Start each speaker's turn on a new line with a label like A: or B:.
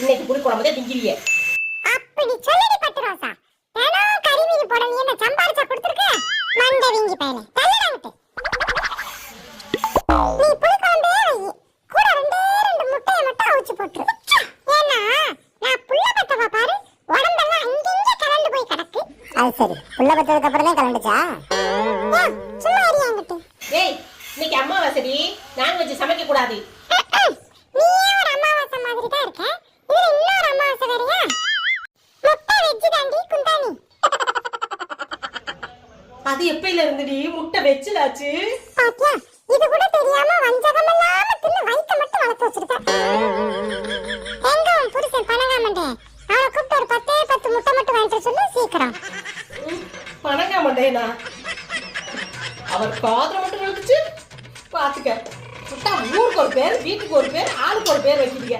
A: இன்னைக்கு புளி குழம்பு திங்கிறியே.
B: அப்படி சொல்லடி பட்டு ரோசா. தினம் கறி மீன் போட நீ என்ன சம்பாரிச்சா கொடுத்துருக்க? மண்டை வீங்கி பயலே தள்ளிடாங்கட்டு. நீ புளி குழம்பே வை, கூட ரெண்டு முட்டையை மட்டும் அவிச்சு போட்டுரு. ஏன்னா நான் புள்ள பத்தவா பாரு, உடம்பெல்லாம் இங்க கலந்து போய் கிடக்கு. அது சரி, புள்ள பத்ததுக்கு அப்புறம் தான் கலந்துச்சா? சும்மா அறியாங்கட்டு.
A: ஏய், இன்னைக்கு அம்மாவாசடி, நான்வெஜ் சமைக்க கூடாது.
B: நீயே ஒரு அமாவாசை மாதிரி தான் இருக்க, இதுல இன்னொரு அமாவாசை வேறயா? முட்டை வெஜ் தாண்டி குந்தாணி.
A: அது எப்பையில இருந்துடி முட்டை வெச்சிலாச்சு?
B: பாத்தியா, இது கூட தெரியாம வஞ்சகம் இல்லாம தின்னு வயித்த மட்டும் வளர்த்து வச்சிருக்க. எங்க உன் புருஷன் பணங்காமண்டே, அவனை கூப்பிட்டு ஒரு 10 முட்டை மட்டும் வாங்கிட்டு சொல்லு சீக்கிரம்.
A: பணங்காமண்டேனா? அவர் காதுல மட்டும் விழுந்துச்சு பாத்துக்க. முட்டா ஊருக்கு ஒரு பேர், வீட்டுக்கு ஒரு பேர், ஆளுக்கு ஒரு பேர் வைக்கிறீங்க.